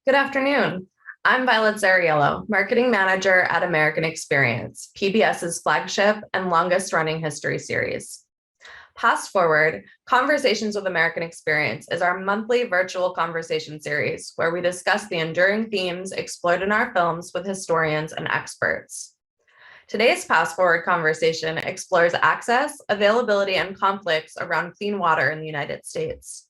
Good afternoon. I'm Violet Zariello, Marketing Manager at American Experience, PBS's flagship and longest running history series. Past Forward, Conversations with American Experience is our monthly virtual conversation series where we discuss the enduring themes explored in our films with historians and experts. Today's Past Forward conversation explores access, availability, and conflicts around clean water in the United States.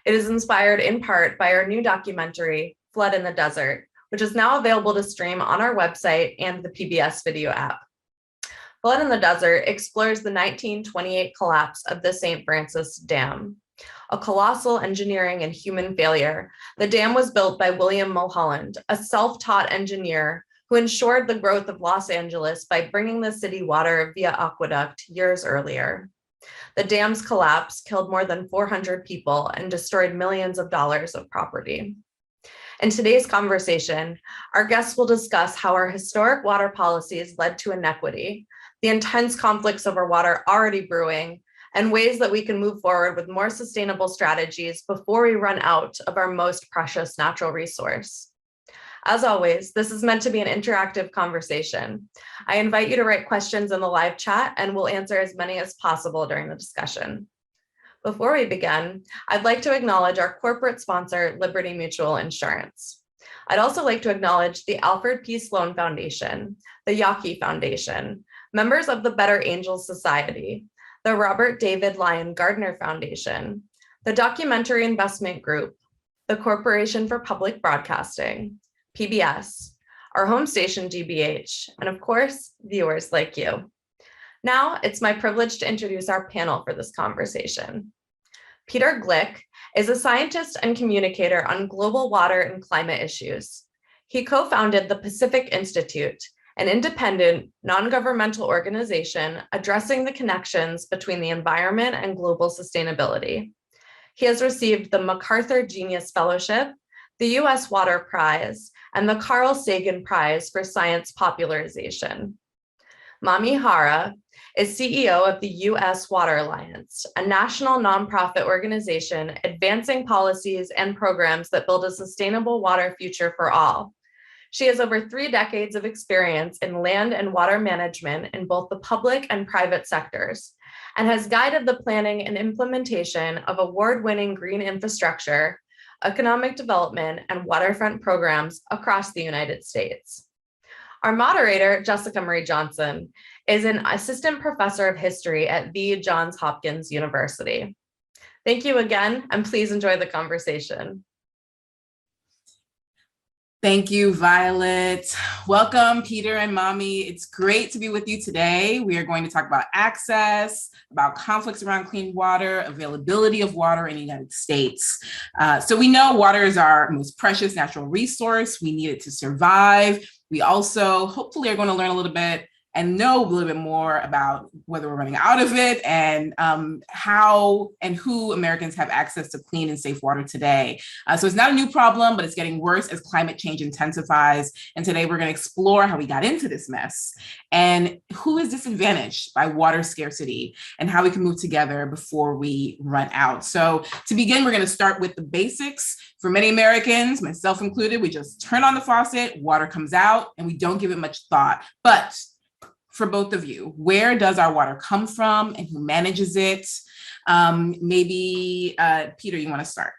It is inspired in part by our new documentary, Flood in the Desert, which is now available to stream on our website and the PBS video app. Flood in the Desert explores the 1928 collapse of the St. Francis Dam. A colossal engineering and human failure, the dam was built by William Mulholland, a self-taught engineer who ensured the growth of Los Angeles by bringing the city water via aqueduct years earlier. The dam's collapse killed more than 400 people and destroyed millions of dollars of property. In today's conversation, our guests will discuss how our historic water policies led to inequity, the intense conflicts over water already brewing, and ways that we can move forward with more sustainable strategies before we run out of our most precious natural resource. As always, this is meant to be an interactive conversation. I invite you to write questions in the live chat and we'll answer as many as possible during the discussion. Before we begin, I'd like to acknowledge our corporate sponsor, Liberty Mutual Insurance. I'd also like to acknowledge the Alfred P. Sloan Foundation, the Yawkey Foundation, members of the Better Angels Society, the Robert David Lyon Gardner Foundation, the Documentary Investment Group, the Corporation for Public Broadcasting, PBS, our home station GBH, and of course, viewers like you. Now, it's my privilege to introduce our panel for this conversation. Peter Gleick is a scientist and communicator on global water and climate issues. He co-founded the Pacific Institute, an independent, non-governmental organization addressing the connections between the environment and global sustainability. He has received the MacArthur Genius Fellowship, the U.S. Water Prize, and the Carl Sagan Prize for Science Popularization. Mami Hara is CEO of the U.S. Water Alliance, a national nonprofit organization advancing policies and programs that build a sustainable water future for all. She has over 3 decades of experience in land and water management in both the public and private sectors, and has guided the planning and implementation of award-winning green infrastructure, economic development, and waterfront programs across the United States. Our moderator, Jessica Marie Johnson, is an assistant professor of history at the Johns Hopkins University. Thank you again, and please enjoy the conversation. Thank you, Violet. Welcome, Peter and Mami. It's great to be with you today. We are going to talk about access, about conflicts around clean water, availability of water in the United States. So we know water is our most precious natural resource. We need it to survive. We also hopefully are going to learn a little bit and know a little bit more about whether we're running out of it and how and who Americans have access to clean and safe water today. So it's not a new problem, but it's getting worse as climate change intensifies. And today we're going to explore how we got into this mess and who is disadvantaged by water scarcity and how we can move together before we run out. So to begin, we're going to start with the basics. For many Americans, myself included, we just turn on the faucet, water comes out, and we don't give it much thought. But for both of you, where does our water come from and who manages it? Maybe Peter, you want to start?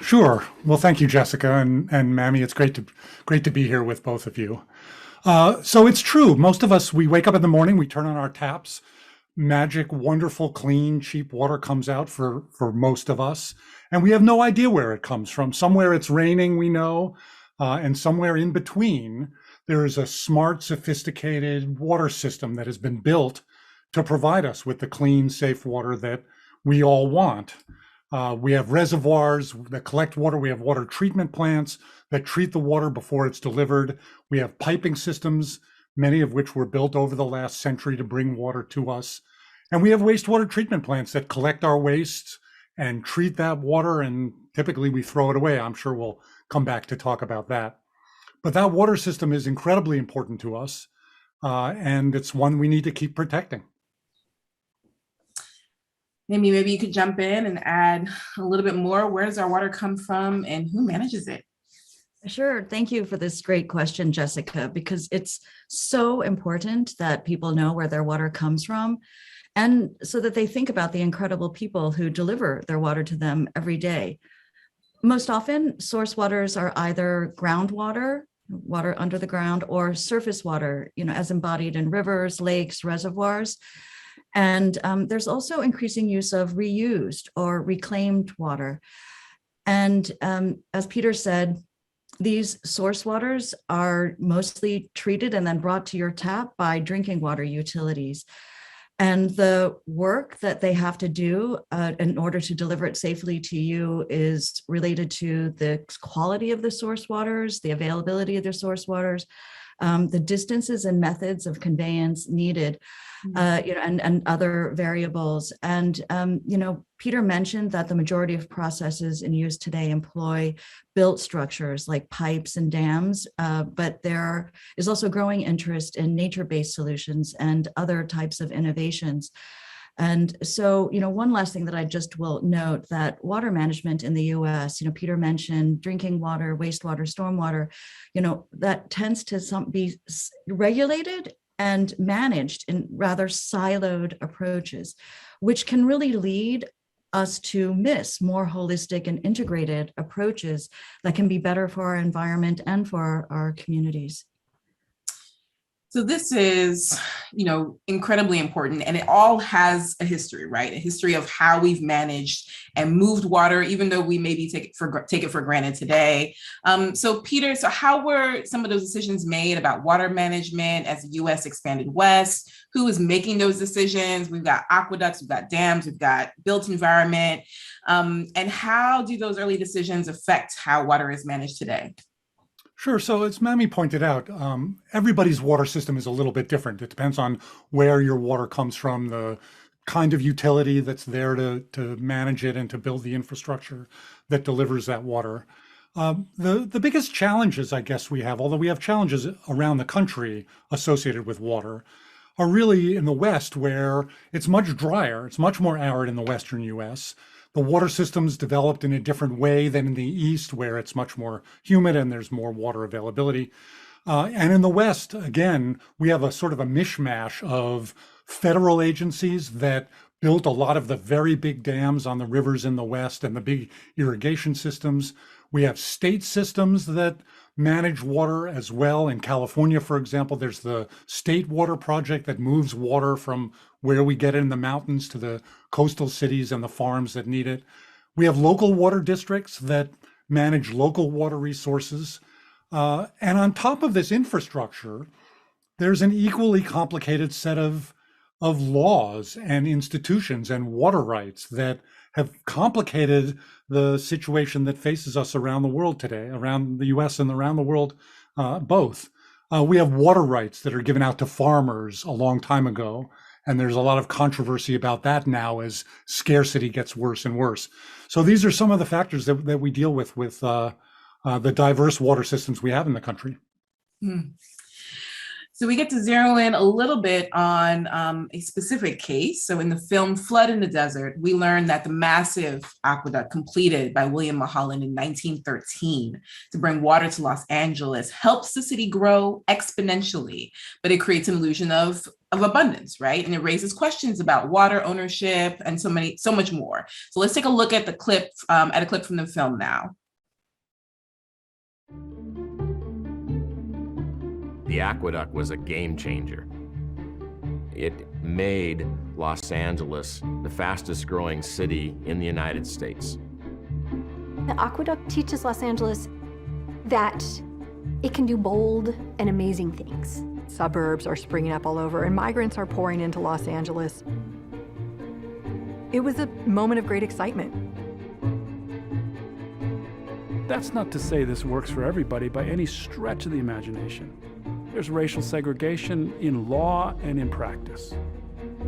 Sure. Well, thank you, Jessica and Mami. It's great to be here with both of you. So it's true. Most of us, we wake up in the morning, we turn on our taps, magic, wonderful, clean, cheap water comes out for most of us, and we have no idea where it comes from. Somewhere it's raining, we know, and somewhere in between, there is a smart, sophisticated water system that has been built to provide us with the clean, safe water that we all want. We have reservoirs that collect water. We have water treatment plants that treat the water before it's delivered. We have piping systems, many of which were built over the last century to bring water to us. And we have wastewater treatment plants that collect our waste and treat that water, and typically we throw it away. I'm sure we'll come back to talk about that. But that water system is incredibly important to us, and it's one we need to keep protecting. Maybe you could jump in and add a little bit more. Where does our water come from and who manages it? Sure. Thank you for this great question, Jessica, because it's so important that people know where their water comes from and so that they think about the incredible people who deliver their water to them every day. Most often, source waters are either groundwater, water under the ground, or surface water, as embodied in rivers, lakes, reservoirs. And there's also increasing use of reused or reclaimed water. And as Peter said, these source waters are mostly treated and then brought to your tap by drinking water utilities. And the work that they have to do in order to deliver it safely to you is related to the quality of the source waters, the availability of the source waters, the distances and methods of conveyance needed, and other variables. And, Peter mentioned that the majority of processes in use today employ built structures like pipes and dams, but there is also growing interest in nature-based solutions and other types of innovations. And so, one last thing that I just will note that water management in the US, Peter mentioned drinking water, wastewater, stormwater, that tends to be regulated and managed in rather siloed approaches, which can really lead us to miss more holistic and integrated approaches that can be better for our environment and for our communities. So this is, incredibly important, and it all has a history, right? A history of how we've managed and moved water, even though we maybe take it for granted today. So Peter, how were some of those decisions made about water management as the U.S. expanded west? Who was making those decisions? We've got aqueducts, we've got dams, we've got built environment, and how do those early decisions affect how water is managed today? Sure. So as Mami pointed out, everybody's water system is a little bit different. It depends on where your water comes from, the kind of utility that's there to manage it and to build the infrastructure that delivers that water. The biggest challenges, I guess, we have, although we have challenges around the country associated with water, are really in the West, where it's much drier. It's much more arid in the Western US. The water system's developed in a different way than in the East, where it's much more humid and there's more water availability. And in the West, again, we have a sort of a mishmash of federal agencies that built a lot of the very big dams on the rivers in the West and the big irrigation systems. We have state systems that manage water as well. In California, for example, there's the State Water Project that moves water from where we get it in the mountains to the coastal cities and the farms that need it. We have local water districts that manage local water resources. And on top of this infrastructure, there's an equally complicated set of laws and institutions and water rights that have complicated the situation that faces us around the world today, around the US and around the world, both. We have water rights that are given out to farmers a long time ago, and there's a lot of controversy about that now as scarcity gets worse and worse. So these are some of the factors that we deal with the diverse water systems we have in the country. So we get to zero in a little bit on a specific case. So in the film Flood in the Desert, we learned that the massive aqueduct completed by William Mulholland in 1913 to bring water to Los Angeles helps the city grow exponentially, but it creates an illusion of abundance, right? And it raises questions about water ownership and so much more. So let's take a look at a clip from the film now. The aqueduct was a game changer. It made Los Angeles the fastest growing city in the United States. The aqueduct teaches Los Angeles that it can do bold and amazing things. Suburbs are springing up all over and migrants are pouring into Los Angeles. It was a moment of great excitement. That's not to say this works for everybody by any stretch of the imagination. There's racial segregation in law and in practice.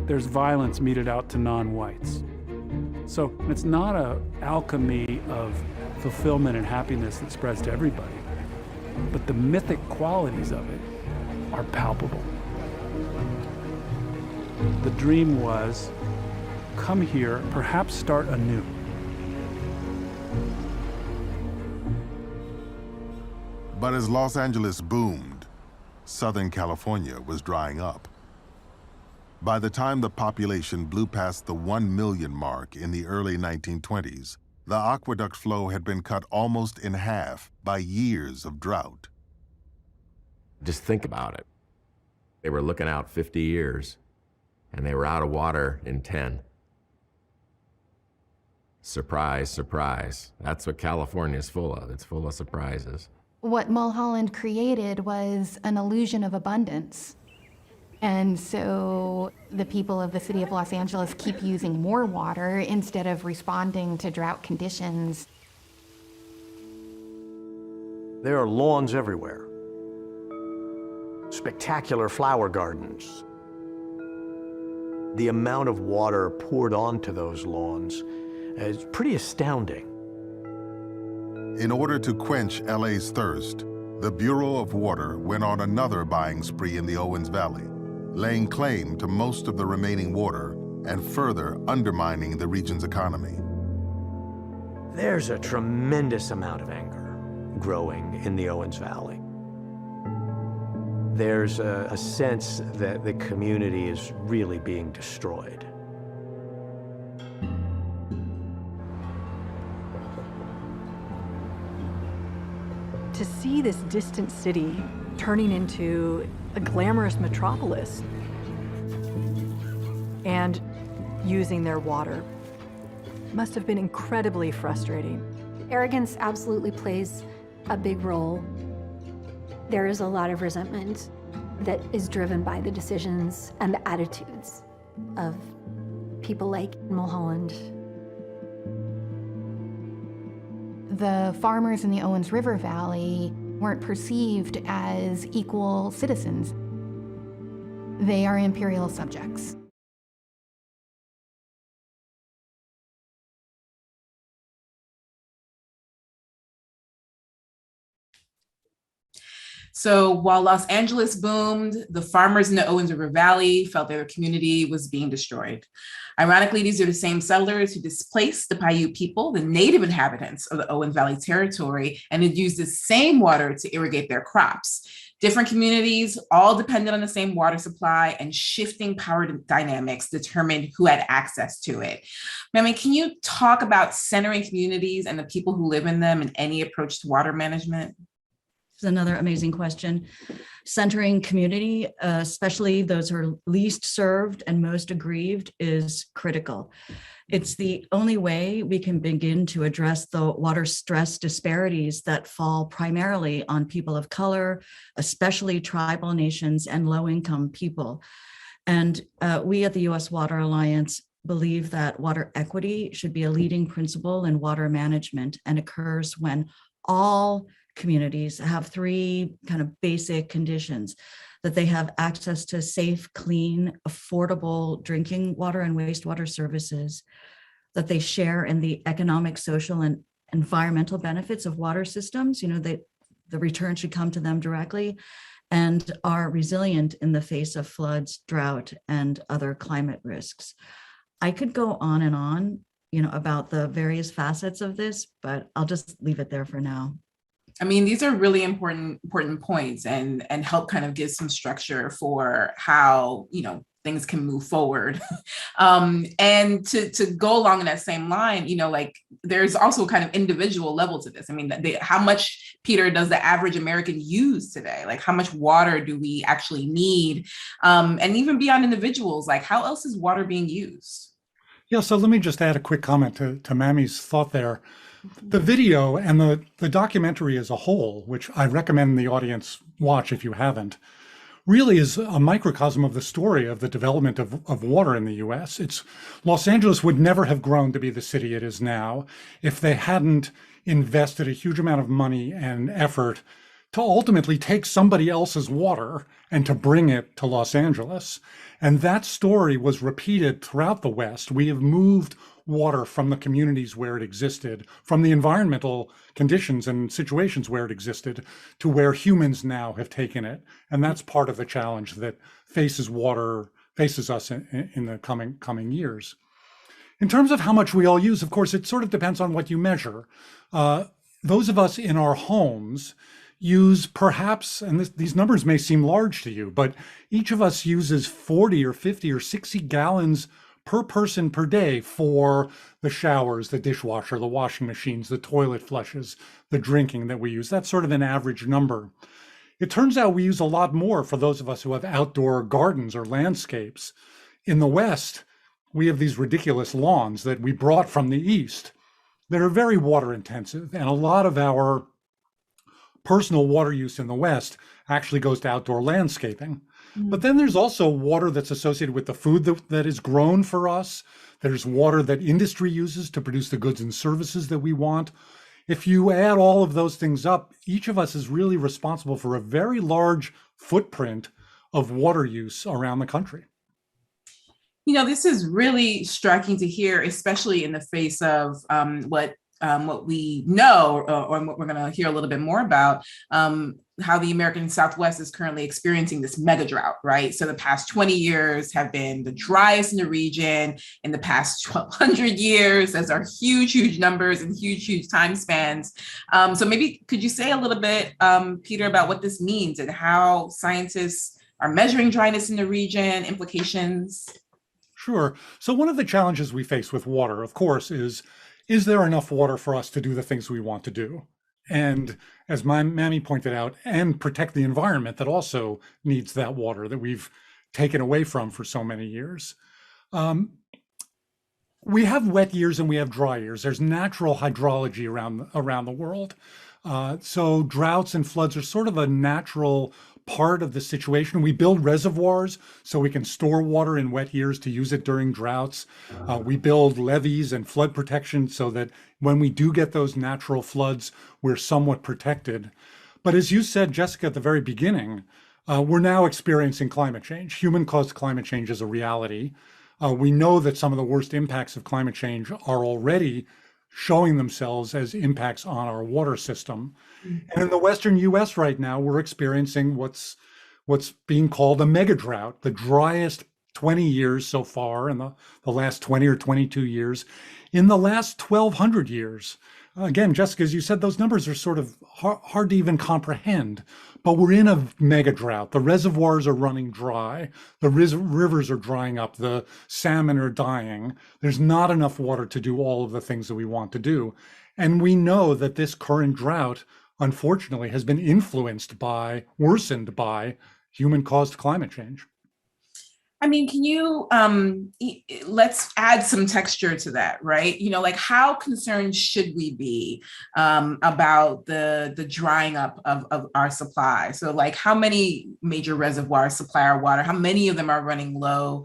There's violence meted out to non-whites. So it's not an alchemy of fulfillment and happiness that spreads to everybody, but the mythic qualities of it are palpable. The dream was, come here, perhaps start anew. But as Los Angeles boomed, Southern California was drying up. By the time the population blew past the 1 million mark in the early 1920s, the aqueduct flow had been cut almost in half by years of drought. Just think about it. They were looking out 50 years, and they were out of water in 10. Surprise, surprise. That's what California is full of. It's full of surprises. What Mulholland created was an illusion of abundance. And so the people of the city of Los Angeles keep using more water instead of responding to drought conditions. There are lawns everywhere. Spectacular flower gardens. The amount of water poured onto those lawns is pretty astounding. In order to quench LA's thirst, the Bureau of Water went on another buying spree in the Owens Valley, laying claim to most of the remaining water and further undermining the region's economy. There's a tremendous amount of anger growing in the Owens Valley. There's a sense that the community is really being destroyed. To see this distant city turning into a glamorous metropolis and using their water must have been incredibly frustrating. Arrogance absolutely plays a big role. There is a lot of resentment that is driven by the decisions and the attitudes of people like Mulholland. The farmers in the Owens River Valley weren't perceived as equal citizens. They are imperial subjects. So while Los Angeles boomed, the farmers in the Owens River Valley felt their community was being destroyed. Ironically, these are the same settlers who displaced the Paiute people, the native inhabitants of the Owens Valley territory, and had used the same water to irrigate their crops. Different communities, all depended on the same water supply, and shifting power dynamics determined who had access to it. Mami, can you talk about centering communities and the people who live in them in any approach to water management? This is another amazing question. Centering community, especially those who are least served and most aggrieved, is critical. It's the only way we can begin to address the water stress disparities that fall primarily on people of color, especially tribal nations and low-income people. And we at the U.S. Water Alliance believe that water equity should be a leading principle in water management and occurs when all communities have three kind of basic conditions: that they have access to safe, clean, affordable drinking water and wastewater services, that they share in the economic, social, and environmental benefits of water systems, the return should come to them directly, and are resilient in the face of floods, drought, and other climate risks. I could go on and on, about the various facets of this, but I'll just leave it there for now. I mean, these are really important points and help kind of give some structure for how, things can move forward. And to go along in that same line, there's also kind of individual level to this. I mean, how much, Peter, does the average American use today? Like, how much water do we actually need? And even beyond individuals, like, how else is water being used? Yeah, so let me just add a quick comment to Mami's thought there. The video and the documentary as a whole, which I recommend the audience watch if you haven't, really is a microcosm of the story of the development of water in the US. Los Angeles would never have grown to be the city it is now if they hadn't invested a huge amount of money and effort to ultimately take somebody else's water and to bring it to Los Angeles. And that story was repeated throughout the West. We have moved water from the communities where it existed, from the environmental conditions and situations where it existed, to where humans now have taken it. And that's part of the challenge that faces us in the coming years. In terms of how much we all use, of course, it sort of depends on what you measure. Those of us in our homes use perhaps, and these numbers may seem large to you, but each of us uses 40 or 50 or 60 gallons per person per day for the showers, the dishwasher, the washing machines, the toilet flushes, the drinking that we use. That's sort of an average number. It turns out we use a lot more for those of us who have outdoor gardens or landscapes. In the West, we have these ridiculous lawns that we brought from the East that are very water intensive, and a lot of our personal water use in the West actually goes to outdoor landscaping. But then there's also water that's associated with the food that is grown for us. There's water that industry uses to produce the goods and services that we want. If you add all of those things up, each of us is really responsible for a very large footprint of water use around the country. You know, this is really striking to hear, especially in the face of what we know, or what we're going to hear a little bit more about, how the American Southwest is currently experiencing this mega drought, right? So the past 20 years have been the driest in the region. In the past 1,200 years, those are huge, huge numbers and huge, huge time spans. So maybe could you say a little bit, Peter, about what this means and how scientists are measuring dryness in the region, implications? Sure. So one of the challenges we face with water, of course, is there enough water for us to do the things we want to do? And as Mami pointed out, and protect the environment that also needs that water that we've taken away from for so many years. We have wet years and we have dry years. There's natural hydrology around the world. So droughts and floods are sort of a natural part of the situation. We build reservoirs so we can store water in wet years to use it during droughts. We build levees and flood protection so that when we do get those natural floods, we're somewhat protected. But as you said, Jessica, at the very beginning, we're now experiencing climate change. Human-caused climate change is a reality. We know that some of the worst impacts of climate change are already showing themselves as impacts on our water system. And in the Western US right now, we're experiencing what's being called a mega drought, the driest 20 years so far in the last 20 or 22 years. In the last 1,200 years, again, Jessica, as you said, those numbers are sort of hard to even comprehend, but we're in a mega drought. The reservoirs are running dry. The rivers are drying up. The salmon are dying. There's not enough water to do all of the things that we want to do. And we know that this current drought, unfortunately, has been worsened by human-caused climate change. I mean, can you, let's add some texture to that, right? You know, like how concerned should we be about the drying up of our supply? So like how many major reservoirs supply our water? How many of them are running low?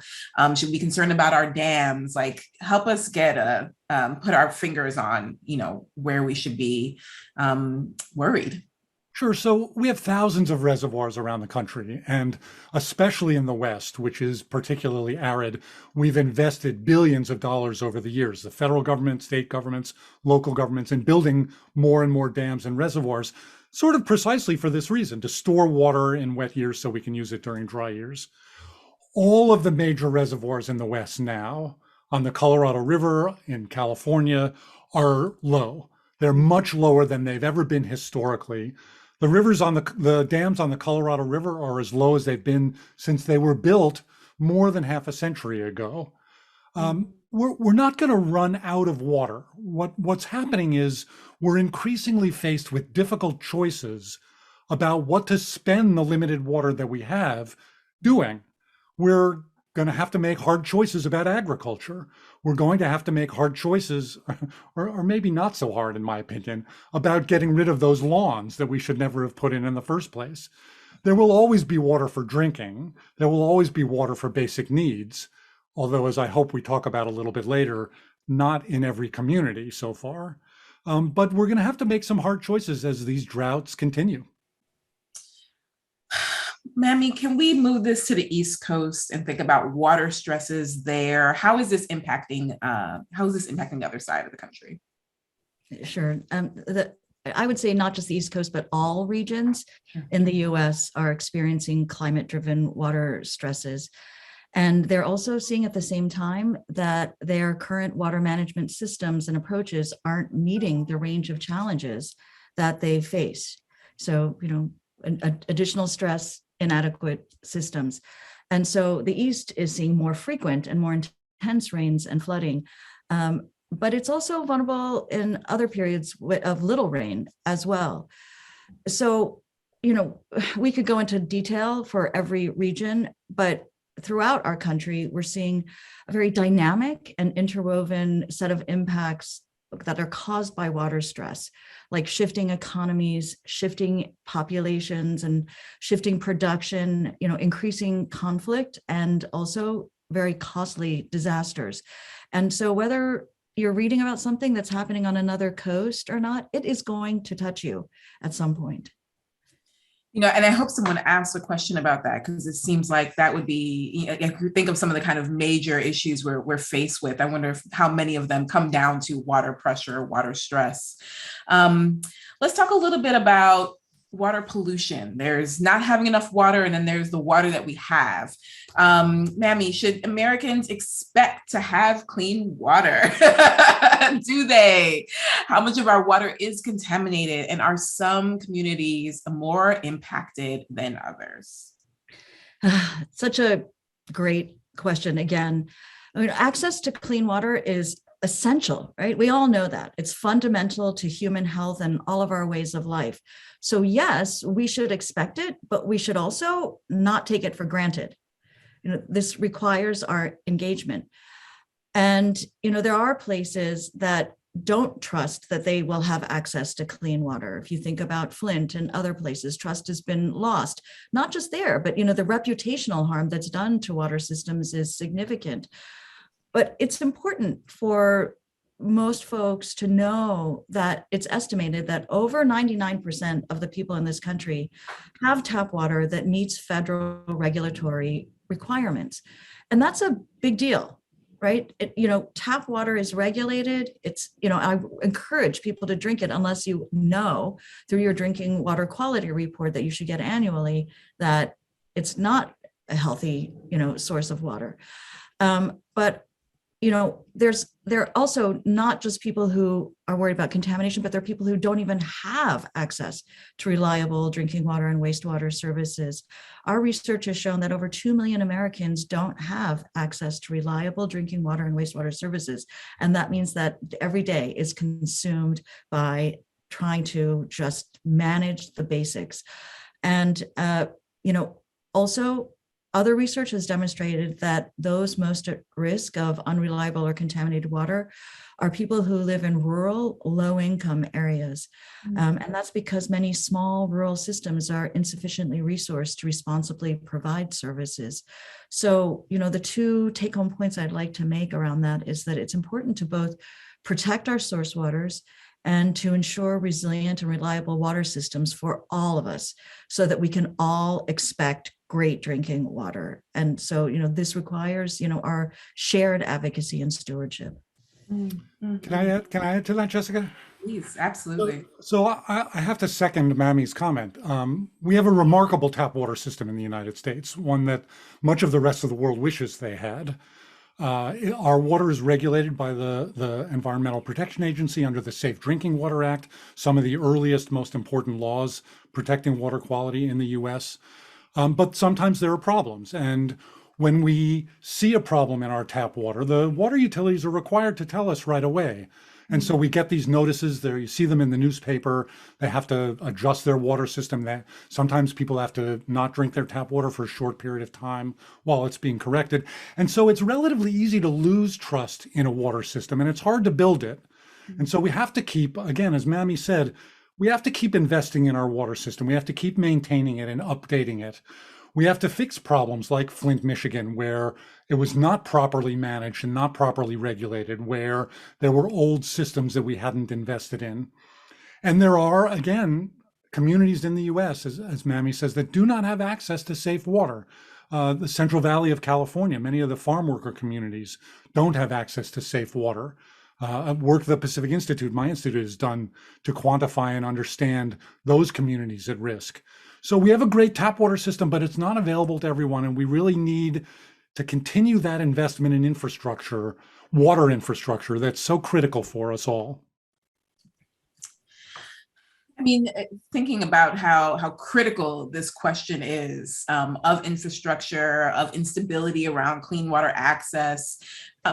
Should we be concerned about our dams? Like help us get put our fingers on, you know, where we should be worried. Sure. So we have thousands of reservoirs around the country, and especially in the West, which is particularly arid, we've invested billions of dollars over the years, the federal government, state governments, local governments, in building more and more dams and reservoirs, sort of precisely for this reason, to store water in wet years so we can use it during dry years. All of the major reservoirs in the West now, on the Colorado River in California, are low. They're much lower than they've ever been historically. The rivers the dams on the Colorado River are as low as they've been since they were built more than half a century ago. We're not going to run out of water. What's happening is we're increasingly faced with difficult choices about what to spend the limited water that we have doing. We're going to have to make hard choices about agriculture. We're going to have to make hard choices, or maybe not so hard in my opinion, about getting rid of those lawns that we should never have put in the first place. There will always be water for drinking. There will always be water for basic needs, although as I hope we talk about a little bit later, not in every community so far. But we're going to have to make some hard choices as these droughts continue. Mami, can we move this to the East Coast and think about water stresses there? How is this impacting the other side of the country? Sure. I would say not just the East Coast, but all regions in the US are experiencing climate-driven water stresses. And they're also seeing at the same time that their current water management systems and approaches aren't meeting the range of challenges that they face. So, additional stress, inadequate systems. And so the East is seeing more frequent and more intense rains and flooding. But it's also vulnerable in other periods of little rain as well. So, we could go into detail for every region, but throughout our country, we're seeing a very dynamic and interwoven set of impacts that are caused by water stress, like shifting economies, shifting populations, and shifting production, increasing conflict, and also very costly disasters. And so whether you're reading about something that's happening on another coast or not, it is going to touch you at some point. And I hope someone asks a question about that, because it seems like that would be, if you think of some of the kind of major issues we're faced with, I wonder how many of them come down to water pressure, water stress. Let's talk a little bit about water pollution. There's not having enough water, and then there's the water that we have. Mami, should Americans expect to have clean water? Do they? How much of our water is contaminated, and are some communities more impacted than others? Such a great question. Again, access to clean water is essential, right? We all know that. It's fundamental to human health and all of our ways of life. So yes, we should expect it, but we should also not take it for granted. This requires our engagement. And, there are places that don't trust that they will have access to clean water. If you think about Flint and other places, trust has been lost, not just there, but, the reputational harm that's done to water systems is significant. But it's important for most folks to know that it's estimated that over 99% of the people in this country have tap water that meets federal regulatory requirements. And that's a big deal, right? Tap water is regulated. It's, I encourage people to drink it unless you know through your drinking water quality report that you should get annually that it's not a healthy, source of water. But there are also not just people who are worried about contamination, but there are people who don't even have access to reliable drinking water and wastewater services. Our research has shown that over 2 million Americans don't have access to reliable drinking water and wastewater services. And that means that every day is consumed by trying to just manage the basics. And, also, other research has demonstrated that those most at risk of unreliable or contaminated water are people who live in rural, low-income areas. And that's because many small rural systems are insufficiently resourced to responsibly provide services. So, the two take-home points I'd like to make around that is that it's important to both protect our source waters and to ensure resilient and reliable water systems for all of us so that we can all expect great drinking water. And so, this requires, our shared advocacy and stewardship. Can I add to that, Jessica? Please, absolutely. So I have to second Mami's comment. We have a remarkable tap water system in the United States, one that much of the rest of the world wishes they had. Our water is regulated by the Environmental Protection Agency under the Safe Drinking Water Act, some of the earliest, most important laws protecting water quality in the US. But sometimes there are problems. And when we see a problem in our tap water, the water utilities are required to tell us right away. And so we get these notices there, you see them in the newspaper, they have to adjust their water system. Sometimes people have to not drink their tap water for a short period of time while it's being corrected. And so it's relatively easy to lose trust in a water system, and it's hard to build it. And so we have to keep, again, as Mami said, we have to keep investing in our water system. We have to keep maintaining it and updating it. We have to fix problems like Flint, Michigan, where it was not properly managed and not properly regulated, where there were old systems that we hadn't invested in. And there are, again, communities in the US, as Mami says, that do not have access to safe water. The Central Valley of California, many of the farm worker communities don't have access to safe water. Work the Pacific Institute, my institute, has done to quantify and understand those communities at risk. So we have a great tap water system, but it's not available to everyone. And we really need to continue that investment in infrastructure, water infrastructure, that's so critical for us all. I mean, thinking about how critical this question is of infrastructure, of instability around clean water access.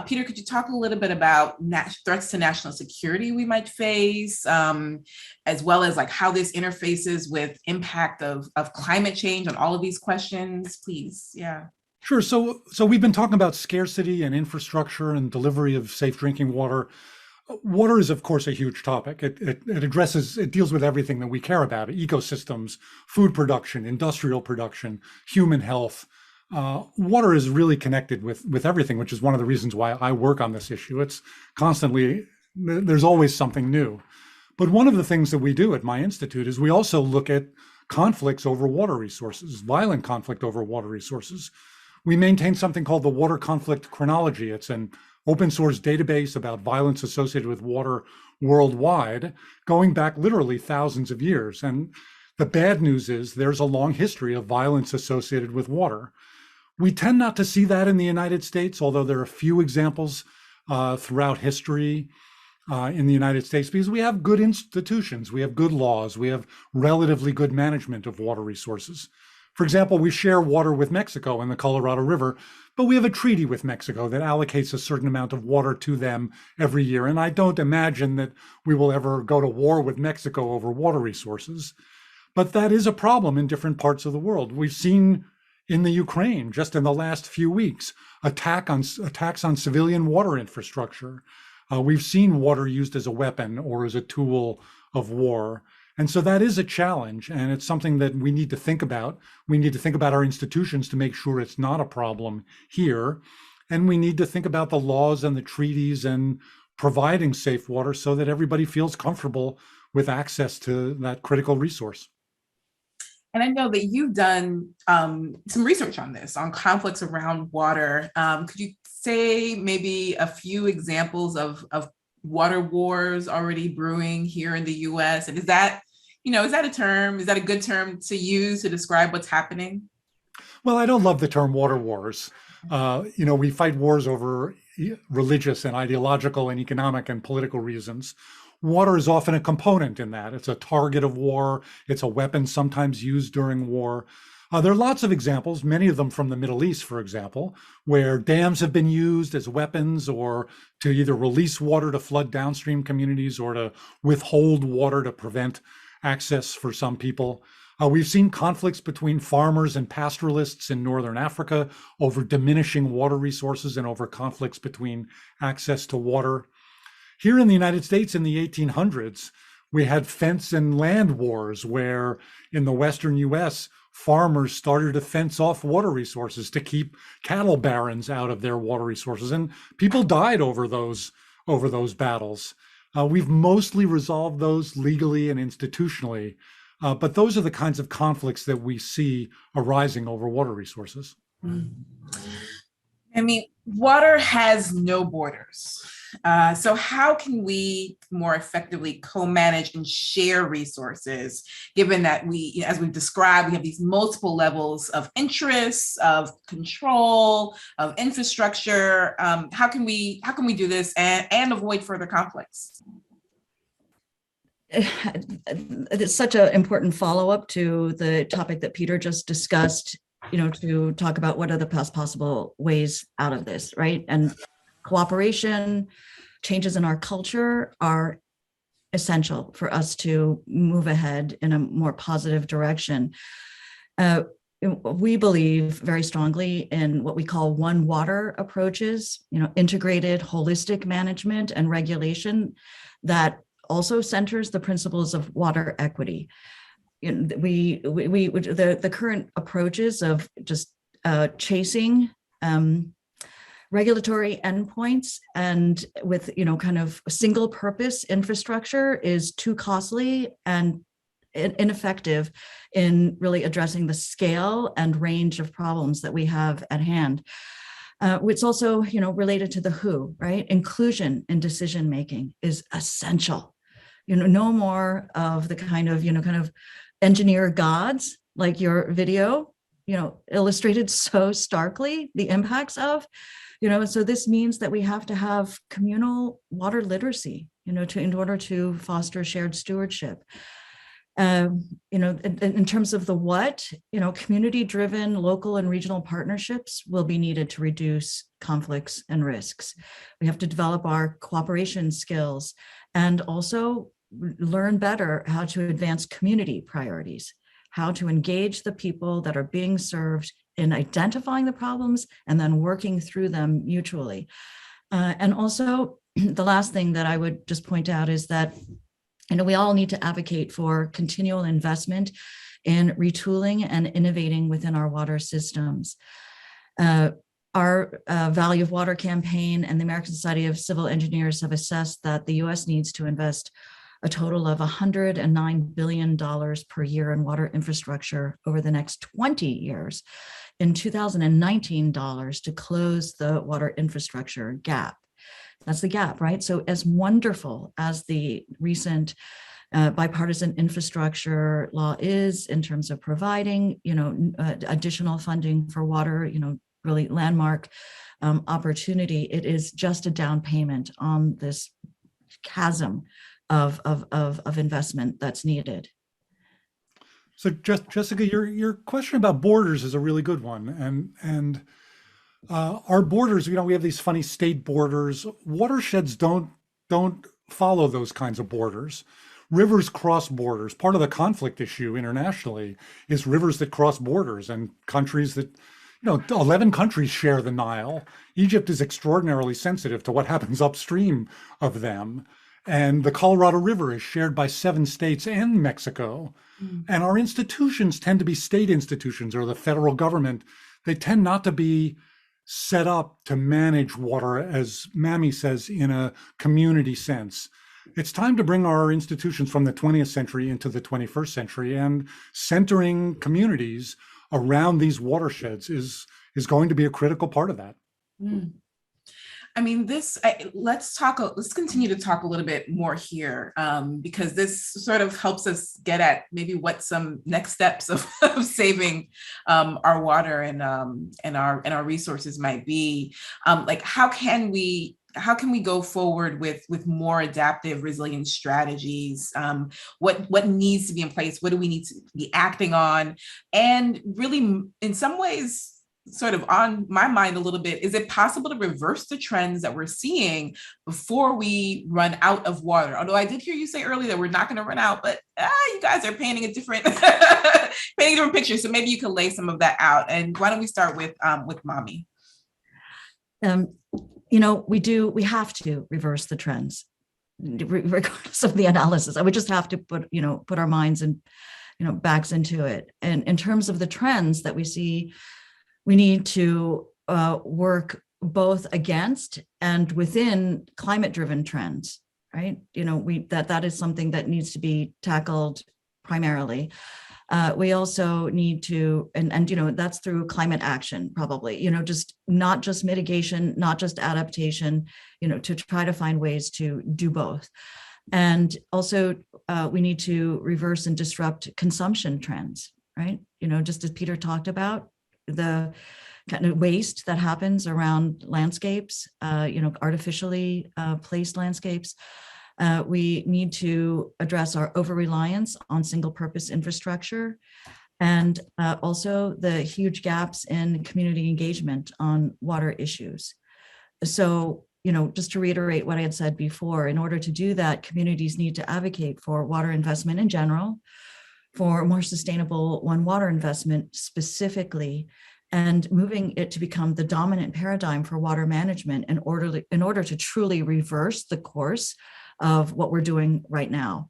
Peter, could you talk a little bit about threats to national security we might face, as well as like how this interfaces with impact of climate change on all of these questions, please? Yeah. Sure. So we've been talking about scarcity and infrastructure and delivery of safe drinking water. Water is, of course, a huge topic. It deals with everything that we care about: ecosystems, food production, industrial production, human health. Water is really connected with everything, which is one of the reasons why I work on this issue. It's constantly, there's always something new. But one of the things that we do at my institute is we also look at conflicts over water resources, violent conflict over water resources. We maintain something called the Water Conflict Chronology. It's an open source database about violence associated with water worldwide, going back literally thousands of years. And the bad news is there's a long history of violence associated with water. We tend not to see that in the United States, although there are a few examples throughout history in the United States, because we have good institutions, we have good laws, we have relatively good management of water resources. For example, we share water with Mexico and the Colorado River, but we have a treaty with Mexico that allocates a certain amount of water to them every year. And I don't imagine that we will ever go to war with Mexico over water resources. But that is a problem in different parts of the world. We've seen in the Ukraine, just in the last few weeks, attacks on civilian water infrastructure. We've seen water used as a weapon or as a tool of war. And so that is a challenge, and it's something that we need to think about. We need to think about our institutions to make sure it's not a problem here. And we need to think about the laws and the treaties and providing safe water so that everybody feels comfortable with access to that critical resource. And I know that you've done some research on this, on conflicts around water. Could you say maybe a few examples of water wars already brewing here in the US? And is that a term, is that a good term to use to describe what's happening? Well, I don't love the term water wars. We fight wars over religious and ideological and economic and political reasons. Water is often a component in that. It's a target of war. It's a weapon sometimes used during war. There are lots of examples, many of them from the Middle East, for example, where dams have been used as weapons or to either release water to flood downstream communities or to withhold water to prevent access for some people. We've seen conflicts between farmers and pastoralists in Northern Africa over diminishing water resources and over conflicts between access to water. Here in the United States in the 1800s, we had fence and land wars where in the Western US, farmers started to fence off water resources to keep cattle barons out of their water resources, and people died over those battles. We've mostly resolved those legally and institutionally, but those are the kinds of conflicts that we see arising over water resources. I mean, water has no borders. So how can we more effectively co-manage and share resources, given that we, as we've described, we have these multiple levels of interests, of control, of infrastructure? How can we do this and avoid further conflicts? It's such an important follow-up to the topic that Peter just discussed, to talk about what are the best possible ways out of this, right? And cooperation, changes in our culture are essential for us to move ahead in a more positive direction. We believe very strongly in what we call one water approaches, integrated holistic management and regulation that also centers the principles of water equity. The current approaches of just chasing regulatory endpoints and with kind of single purpose infrastructure is too costly and ineffective in really addressing the scale and range of problems that we have at hand. It's also related to the who, right? Inclusion in decision making is essential. No more of the kind of engineer gods like your video illustrated so starkly the impacts of. So this means that we have to have communal water literacy, in order to foster shared stewardship. In terms of the what, community-driven local and regional partnerships will be needed to reduce conflicts and risks. We have to develop our cooperation skills and also learn better how to advance community priorities, how to engage the people that are being served in identifying the problems and then working through them mutually. And also, the last thing that I would just point out is that we all need to advocate for continual investment in retooling and innovating within our water systems. Our Value of Water campaign and the American Society of Civil Engineers have assessed that the US needs to invest a total of $109 billion per year in water infrastructure over the next 20 years in 2019 dollars to close the water infrastructure gap. That's the gap, right? So as wonderful as the recent bipartisan infrastructure law is in terms of providing, additional funding for water, really landmark opportunity, it is just a down payment on this chasm of investment that's needed. So Jessica, your question about borders is a really good one. And our borders, we have these funny state borders. Watersheds don't follow those kinds of borders. Rivers cross borders. Part of the conflict issue internationally is rivers that cross borders, and countries that, 11 countries share the Nile. Egypt is extraordinarily sensitive to what happens upstream of them. And the Colorado River is shared by 7 states and Mexico. And our institutions tend to be state institutions, or the federal government. They tend not to be set up to manage water, as Mami says, in a community sense. It's time to bring our institutions from the 20th century into the 21st century, and centering communities around these watersheds is going to be a critical part of that. I mean, let's continue to talk a little bit more here, because this sort of helps us get at maybe what some next steps of saving our water and our resources might be. Like, how can we go forward with more adaptive, resilient strategies? What needs to be in place? What do we need to be acting on? And really, in some ways, sort of on my mind a little bit, is it possible to reverse the trends that we're seeing before we run out of water? Although I did hear you say earlier that we're not going to run out, but you guys are painting a different picture. So maybe you could lay some of that out. And why don't we start with Mami? We have to reverse the trends, regardless of the analysis. I would just have to put our minds and, backs into it. And in terms of the trends that we see, we need to work both against and within climate-driven trends, right? That is something that needs to be tackled primarily. We also need to, and that's through climate action, probably, just not just mitigation, not just adaptation, to try to find ways to do both. And also we need to reverse and disrupt consumption trends, right? Just as Peter talked about, the kind of waste that happens around landscapes, artificially placed landscapes. We need to address our over-reliance on single-purpose infrastructure, and also the huge gaps in community engagement on water issues. So, just to reiterate what I had said before, in order to do that, communities need to advocate for water investment in general, for more sustainable water investment specifically, and moving it to become the dominant paradigm for water management in order to truly reverse the course of what we're doing right now.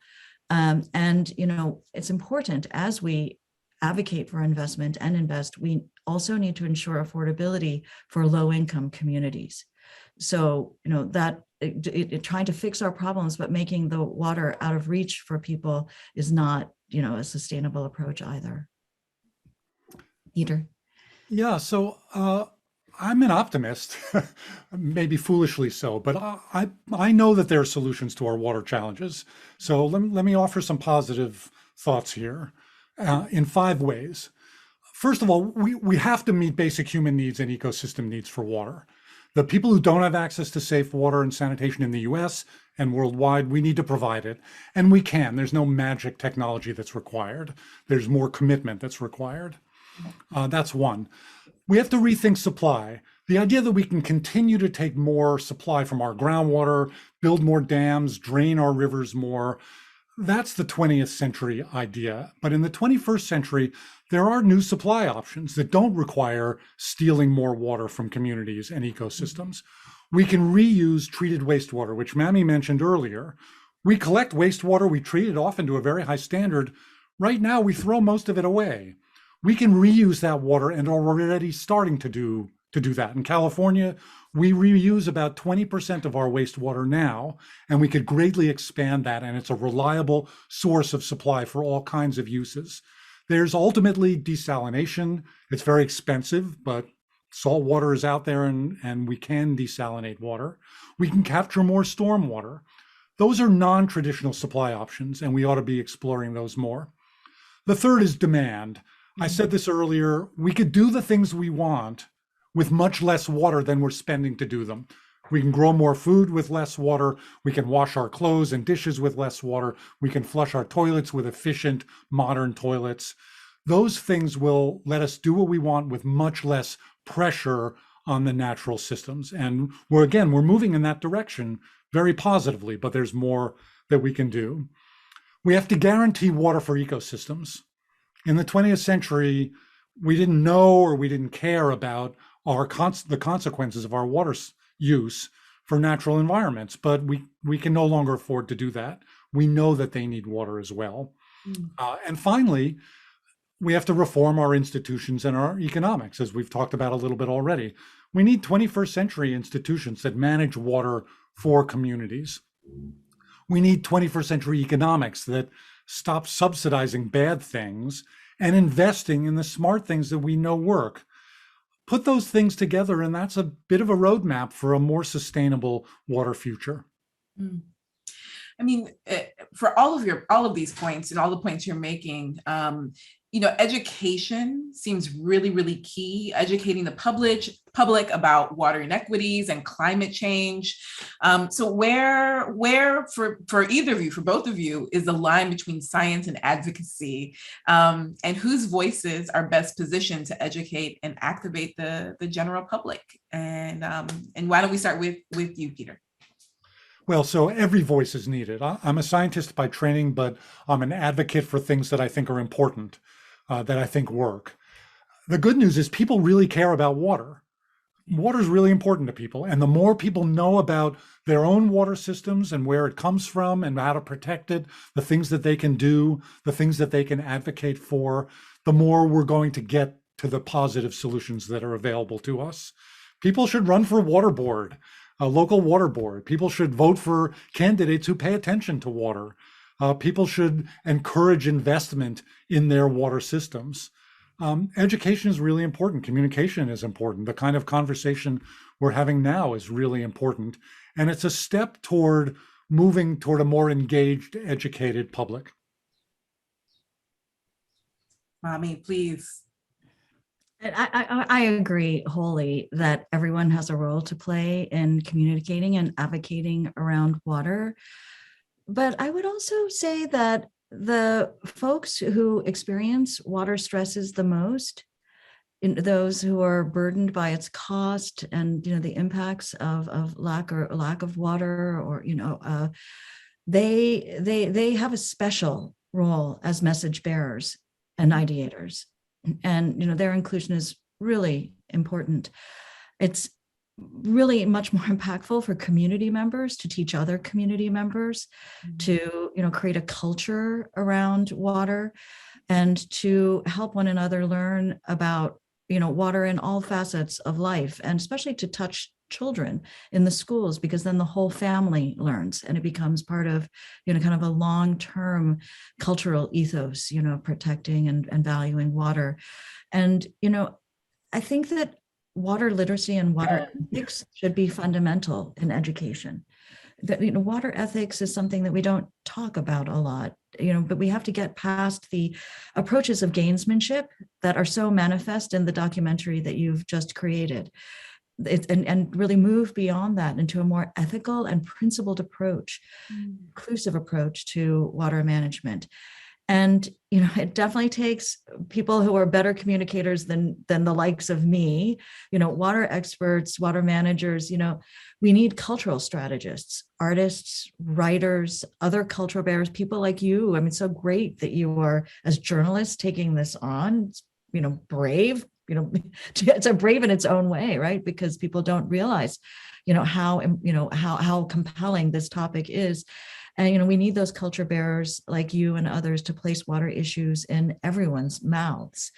It's important, as we advocate for investment and invest, we also need to ensure affordability for low-income communities. So, trying to fix our problems, but making the water out of reach for people is not, a sustainable approach either. Peter? Yeah, so I'm an optimist, maybe foolishly so, but I know that there are solutions to our water challenges. So let me offer some positive thoughts here in 5 ways. First of all, we have to meet basic human needs and ecosystem needs for water. The people who don't have access to safe water and sanitation in the US and worldwide, we need to provide it. And we can. There's no magic technology that's required. There's more commitment that's required. That's one. We have to rethink supply. The idea that we can continue to take more supply from our groundwater, build more dams, drain our rivers more, that's the 20th century idea. But in the 21st century, there are new supply options that don't require stealing more water from communities and ecosystems. We can reuse treated wastewater, which Mami mentioned earlier. We collect wastewater, we treat it often to a very high standard. Right now, we throw most of it away. We can reuse that water and are already starting to do that. In California, we reuse about 20% of our wastewater now, and we could greatly expand that, and it's a reliable source of supply for all kinds of uses. There's ultimately desalination. It's very expensive, but salt water is out there and we can desalinate water. We can capture more storm water. Those are non-traditional supply options, and we ought to be exploring those more. The third is demand. I said this earlier, we could do the things we want with much less water than we're spending to do them. We can grow more food with less water. We can wash our clothes and dishes with less water. We can flush our toilets with efficient, modern toilets. Those things will let us do what we want with much less pressure on the natural systems. And we're moving in that direction very positively, but there's more that we can do. We have to guarantee water for ecosystems. In the 20th century, we didn't know or we didn't care about the consequences of our water use for natural environments, but we can no longer afford to do that. We know that they need water as well. And finally, we have to reform our institutions and our economics, as we've talked about a little bit already. We need 21st century institutions that manage water for communities. We need 21st century economics that stop subsidizing bad things and investing in the smart things that we know work. Put those things together, and that's a bit of a roadmap for a more sustainable water future. I mean, for all of these points and all the points you're making, education seems really, really key. Educating the public about water inequities and climate change. So where for either of you, for both of you, is the line between science and advocacy, and whose voices are best positioned to educate and activate the general public? And why don't we start with you, Peter? Well, so every voice is needed. I'm a scientist by training, but I'm an advocate for things that I think are important, that I think work. The good news is people really care about water. Water is really important to people. And the more people know about their own water systems and where it comes from and how to protect it, the things that they can do, the things that they can advocate for, the more we're going to get to the positive solutions that are available to us. People should run for a water board. A local water board. People should vote for candidates who pay attention to water. People should encourage investment in their water systems. Education is really important. Communication is important. The kind of conversation we're having now is really important. And it's a step toward moving toward a more engaged, educated public. Mami, please. I agree wholly that everyone has a role to play in communicating and advocating around water. But I would also say that the folks who experience water stresses the most, those who are burdened by its cost and the impacts of lack of water, or they have a special role as message bearers and ideators. And their inclusion is really important. It's really much more impactful for community members to teach other community members to create a culture around water and to help one another learn about water in all facets of life, and especially to touch children in the schools, because then the whole family learns and it becomes part of kind of a long-term cultural ethos, protecting and valuing water. And I think that water literacy and water ethics should be fundamental in education. That water ethics is something that we don't talk about a lot, but we have to get past the approaches of gamesmanship that are so manifest in the documentary that you've just created. and really move beyond that into a more ethical and principled approach, inclusive approach to water management. And, it definitely takes people who are better communicators than the likes of me, water experts, water managers. We need cultural strategists, artists, writers, other cultural bearers, people like you. I mean, so great that you are, as journalists, taking this on. It's, brave. It's a brave in its own way, right? Because people don't realize, how compelling this topic is. And, we need those culture bearers like you and others to place water issues in everyone's mouths.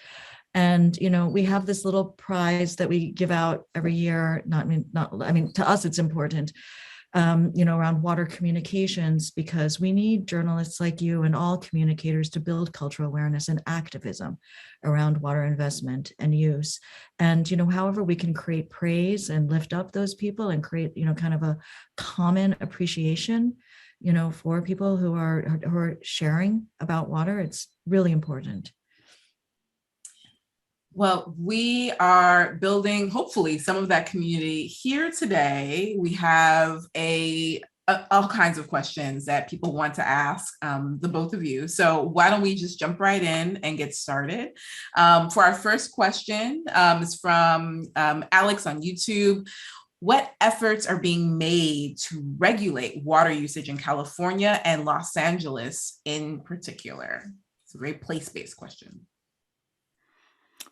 And, we have this little prize that we give out every year. To us, it's important, around water communications, because we need journalists like you and all communicators to build cultural awareness and activism around water investment and use. And, however we can create praise and lift up those people and create, kind of a common appreciation, for people who are sharing about water, it's really important. Well, we are building, hopefully, some of that community here today. We have all kinds of questions that people want to ask the both of you. So why don't we just jump right in and get started? For our first question is from Alex on YouTube. What efforts are being made to regulate water usage in California and Los Angeles in particular? It's a very place-based question.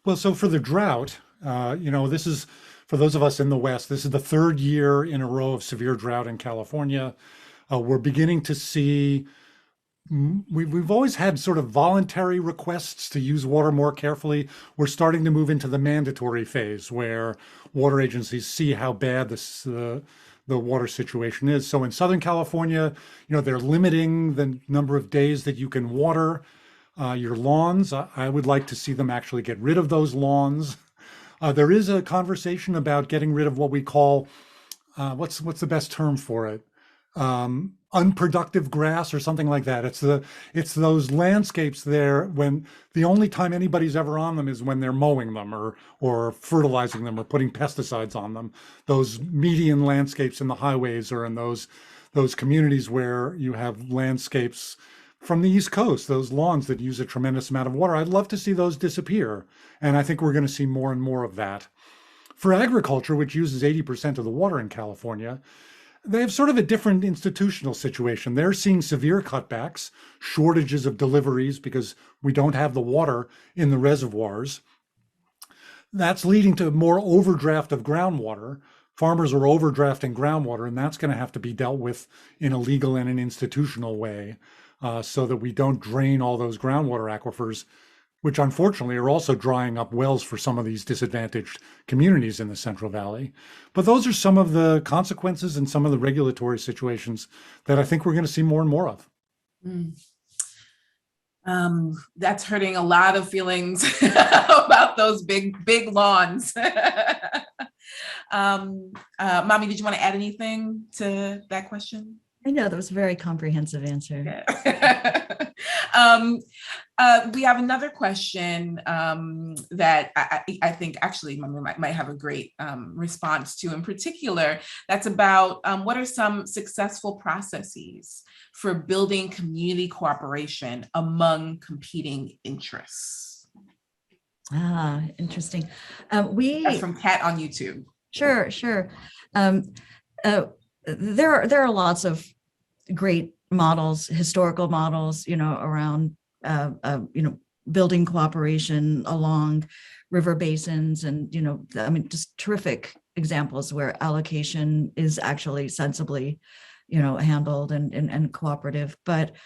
Well, so for the drought, this is, for those of us in the West, this is the third year in a row of severe drought in California. We're beginning to see, we've always had sort of voluntary requests to use water more carefully. We're starting to move into the mandatory phase where water agencies see how bad the water situation is. So in Southern California, they're limiting the number of days that you can water your lawns. I would like to see them actually get rid of those lawns. There is a conversation about getting rid of what we call, what's the best term for it? Unproductive grass or something like that. It's those landscapes there when the only time anybody's ever on them is when they're mowing them or fertilizing them or putting pesticides on them. Those median landscapes in the highways or in those communities where you have landscapes from the East Coast, those lawns that use a tremendous amount of water. I'd love to see those disappear. And I think we're going to see more and more of that. For agriculture, which uses 80% of the water in California, they have sort of a different institutional situation. They're seeing severe cutbacks, shortages of deliveries because we don't have the water in the reservoirs. That's leading to more overdraft of groundwater. Farmers are overdrafting groundwater, and that's going to have to be dealt with in a legal and an institutional way so that we don't drain all those groundwater aquifers, which unfortunately are also drying up wells for some of these disadvantaged communities in the Central Valley. But those are some of the consequences and some of the regulatory situations that I think we're going to see more and more of. That's hurting a lot of feelings about those big lawns. Mami, did you want to add anything to that question? I know that was a very comprehensive answer. We have another question that I think actually Mami might have a great response to in particular. That's about what are some successful processes for building community cooperation among competing interests? Interesting. That's from Kat on YouTube. Sure. There are lots of great models, historical models, around, building cooperation along river basins and, just terrific examples where allocation is actually sensibly, handled and cooperative. But,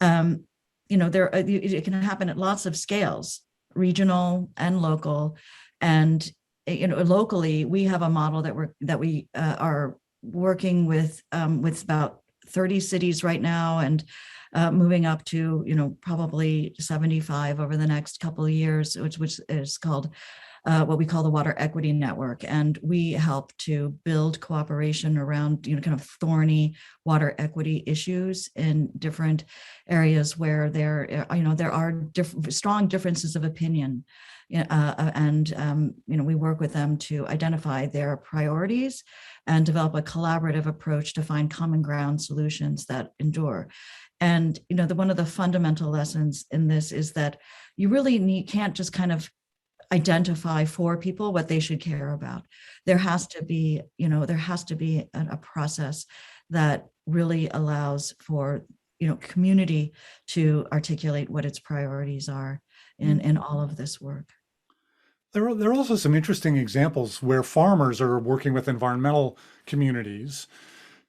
it can happen at lots of scales, regional and local. And, locally, we have a model that we are working with about 30 cities right now and moving up to, probably 75 over the next couple of years, which is called what we call the Water Equity Network. And we help to build cooperation around, kind of thorny water equity issues in different areas where there are strong differences of opinion. We work with them to identify their priorities and develop a collaborative approach to find common ground solutions that endure. And one of the fundamental lessons in this is that you really can't just kind of identify for people what they should care about. There has to be a process that really allows for community to articulate what its priorities are in all of this work. There are also some interesting examples where farmers are working with environmental communities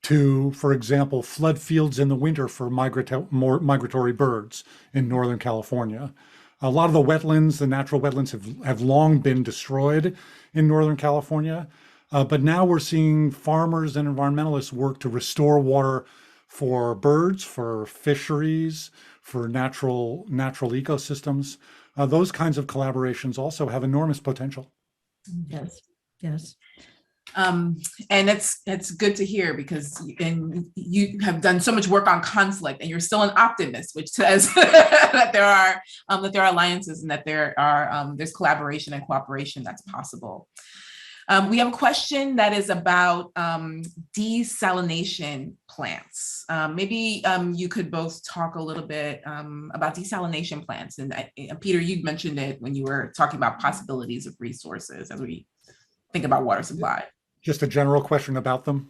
to, for example, flood fields in the winter for migratory birds in Northern California. A lot of the wetlands, the natural wetlands, have long been destroyed in Northern California, but now we're seeing farmers and environmentalists work to restore water for birds, for fisheries, for natural ecosystems. Those kinds of collaborations also have enormous potential. Yes. And that's good to hear, because you have done so much work on conflict, and you're still an optimist, which says that there are alliances and that there's collaboration and cooperation that's possible. We have a question that is about desalination plants. Maybe you could both talk a little bit about desalination plants. And Peter, you mentioned it when you were talking about possibilities of resources as we think about water supply. Just a general question about them?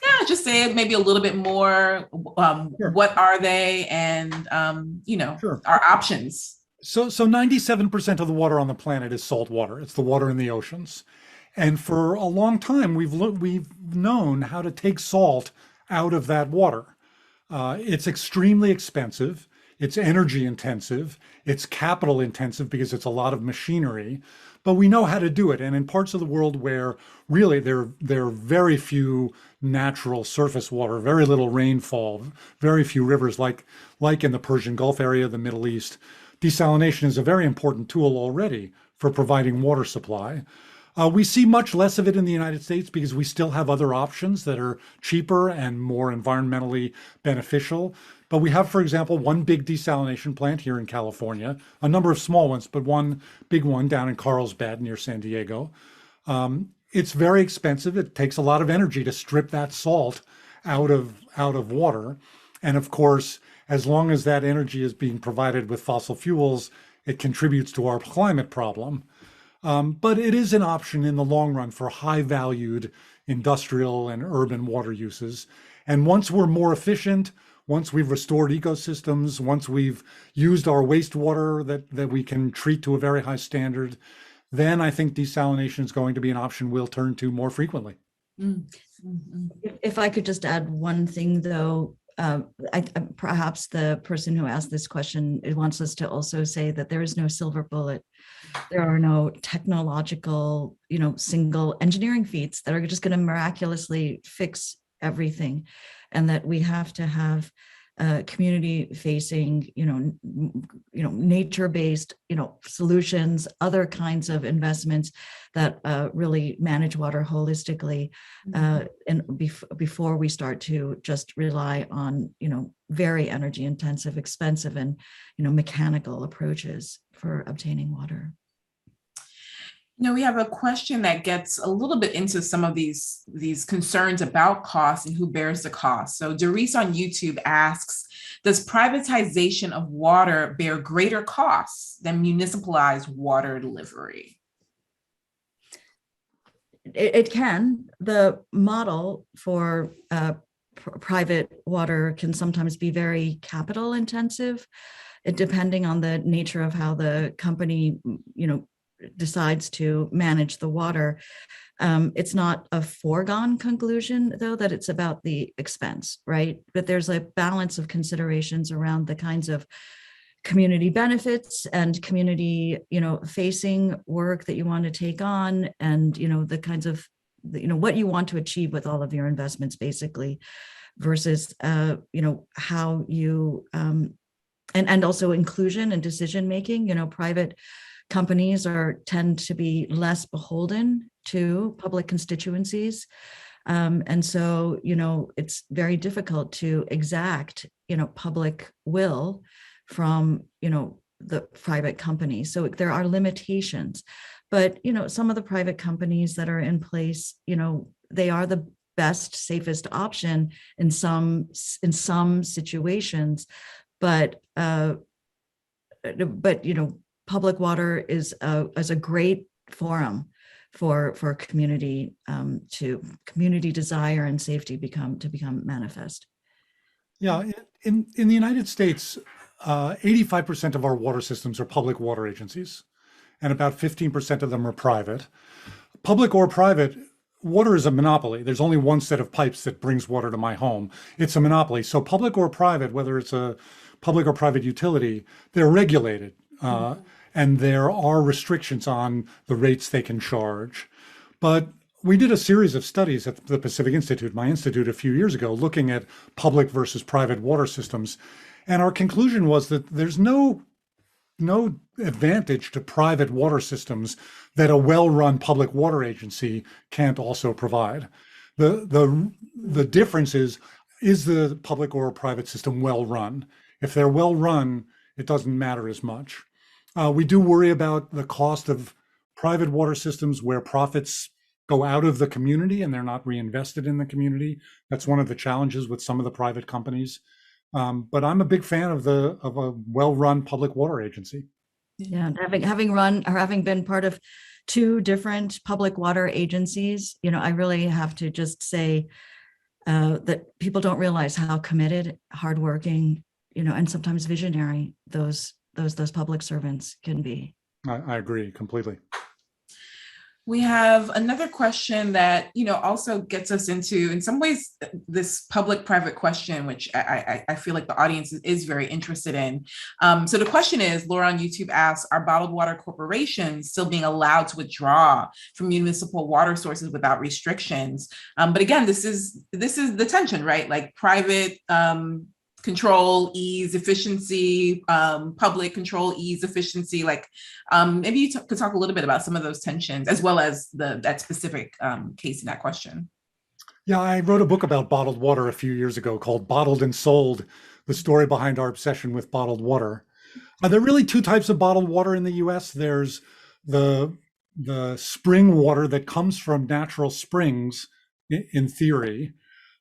Yeah, just say maybe a little bit more. Sure. What are they, and Sure. our options? So 97% of the water on the planet is salt water. It's the water in the oceans. And for a long time, we've known how to take salt out of that water. It's extremely expensive. It's energy intensive. It's capital intensive because it's a lot of machinery. But we know how to do it. And in parts of the world where really there are very few natural surface water, very little rainfall, very few rivers, like in the Persian Gulf area, the Middle East, desalination is a very important tool already for providing water supply. We see much less of it in the United States because we still have other options that are cheaper and more environmentally beneficial. But we have, for example, one big desalination plant here in California, a number of small ones, but one big one down in Carlsbad near San Diego. It's very expensive. It takes a lot of energy to strip that salt out of water. And of course, as long as that energy is being provided with fossil fuels, it contributes to our climate problem. But it is an option in the long run for high-valued industrial and urban water uses. And once we're more efficient, once we've restored ecosystems, once we've used our wastewater that we can treat to a very high standard, then I think desalination is going to be an option we'll turn to more frequently. Mm-hmm. If I could just add one thing, though, perhaps the person who asked this question wants us to also say that there is no silver bullet. There are no technological, single engineering feats that are just going to miraculously fix everything, and that we have to have community-facing, nature-based, solutions, other kinds of investments that really manage water holistically, and before we start to just rely on, very energy-intensive, expensive, and mechanical approaches for obtaining water. We have a question that gets a little bit into some of these concerns about cost and who bears the cost. So Doris on YouTube asks, does privatization of water bear greater costs than municipalized water delivery? It can. The model for private water can sometimes be very capital intensive, depending on the nature of how the company, decides to manage the water. It's not a foregone conclusion, though, that it's about the expense, right? But there's a balance of considerations around the kinds of community benefits and community, facing work that you want to take on, and, the kinds of, what you want to achieve with all of your investments, basically, versus, how you, and also inclusion and decision making. Private companies tend to be less beholden to public constituencies. And so, it's very difficult to exact, public will from, the private companies. So there are limitations, but, some of the private companies that are in place, they are the best, safest option in some situations, but public water is a great forum for community to community desire and safety become manifest. Yeah, in the United States, 85% of our water systems are public water agencies, and about 15% of them are private. Public or private, water is a monopoly. There's only one set of pipes that brings water to my home. It's a monopoly. So public or private, whether it's a public or private utility, they're regulated. And there are restrictions on the rates they can charge. But we did a series of studies at the Pacific Institute, my institute, a few years ago, looking at public versus private water systems. And our conclusion was that there's no advantage to private water systems that a well-run public water agency can't also provide. The difference is the public or private system well-run? If they're well-run, it doesn't matter as much. We do worry about the cost of private water systems where profits go out of the community and they're not reinvested in the community. That's one of the challenges with some of the private companies. But I'm a big fan of a well-run public water agency. Yeah, having been part of two different public water agencies, I really have to just say that people don't realize how committed, hardworking, and sometimes visionary those public servants can be. I agree completely. We have another question that, also gets us into, in some ways, this public-private question, which I feel like the audience is very interested in. So the question is, Laura on YouTube asks, are bottled water corporations still being allowed to withdraw from municipal water sources without restrictions? But again, this is the tension, right? Like private control, ease, efficiency, public control, ease, efficiency. Maybe you could talk a little bit about some of those tensions, as well as that specific case in that question. Yeah, I wrote a book about bottled water a few years ago called Bottled and Sold, the story behind our obsession with bottled water. There are really two types of bottled water in the US. There's the spring water that comes from natural springs, in theory.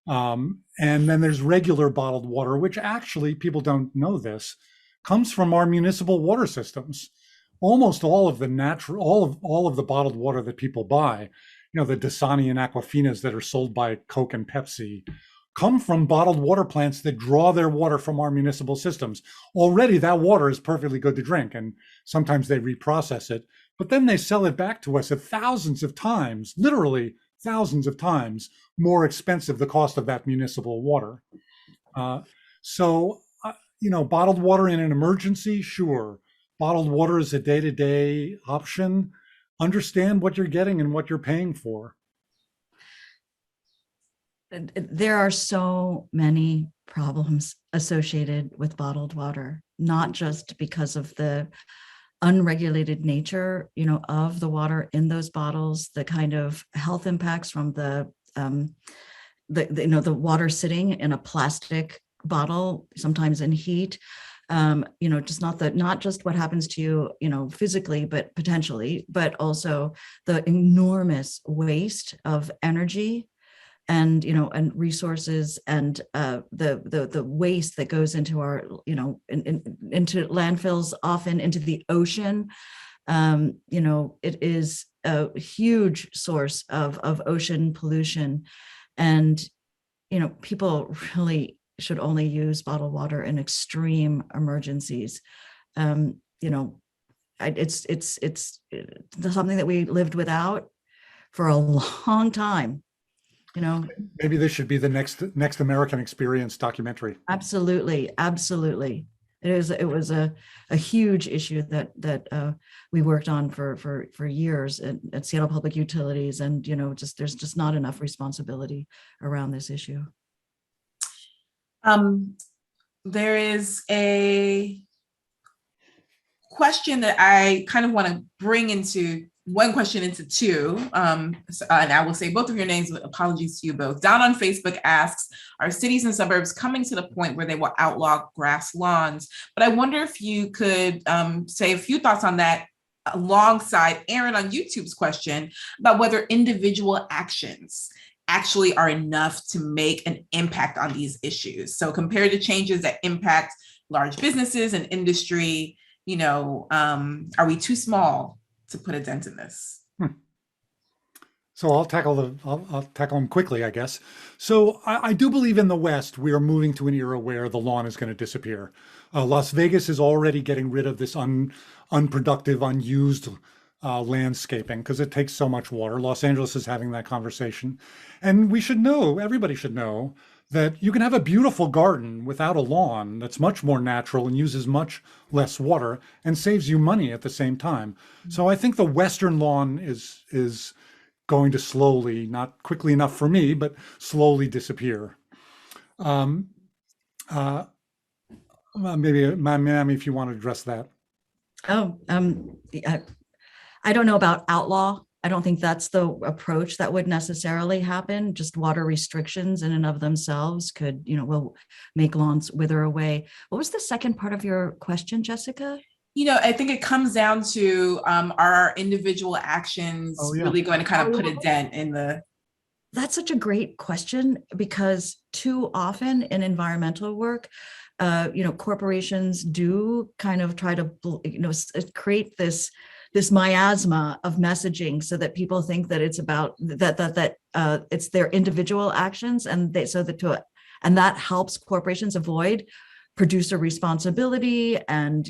And then there's regular bottled water, which actually, people don't know this, comes from our municipal water systems. Almost all of the all of the bottled water that people buy, the Dasani and Aquafinas that are sold by Coke and Pepsi, come from bottled water plants that draw their water from our municipal systems. Already that water is perfectly good to drink, and sometimes they reprocess it, but then they sell it back to us at thousands of times, literally thousands of times more expensive, the cost of that municipal water. So bottled water in an emergency, sure. Bottled water is a day-to-day option. Understand what you're getting and what you're paying for. There are so many problems associated with bottled water, not just because of the unregulated nature, of the water in those bottles, the kind of health impacts from the water sitting in a plastic bottle, sometimes in heat, just not just what happens to you, physically, but potentially, but also the enormous waste of energy and resources, and the waste that goes into our into landfills, often into the ocean. It is a huge source of ocean pollution, and people really should only use bottled water in extreme emergencies. It's something that we lived without for a long time. Maybe this should be the next American Experience documentary. Absolutely. It was a huge issue that we worked on for years at Seattle Public Utilities, and there's just not enough responsibility around this issue. There is a question that I kind of want to bring into one question into two, and I will say both of your names, apologies to you both. Down on Facebook asks, are cities and suburbs coming to the point where they will outlaw grass lawns? But I wonder if you could say a few thoughts on that alongside Aaron on YouTube's question about whether individual actions actually are enough to make an impact on these issues. So compared to changes that impact large businesses and industry, are we too small to put a dent in this? So I'll tackle them quickly, I guess. So I do believe in the West, we are moving to an era where the lawn is going to disappear. Las Vegas is already getting rid of this unproductive, unused landscaping because it takes so much water. Los Angeles is having that conversation. And everybody should know that you can have a beautiful garden without a lawn that's much more natural and uses much less water and saves you money at the same time. So I think the Western lawn is going to slowly, not quickly enough for me, but slowly disappear. Maybe Mami, if you want to address that. I don't know about outlaw. I don't think that's the approach that would necessarily happen. Just water restrictions in and of themselves could, will make lawns wither away. What was the second part of your question, Jessica? I think it comes down to, are our individual actions really going to kind of put a dent in the... That's such a great question, because too often in environmental work, corporations do kind of try to, create this miasma of messaging so that people think that it's about that it's their individual actions, and that helps corporations avoid producer responsibility and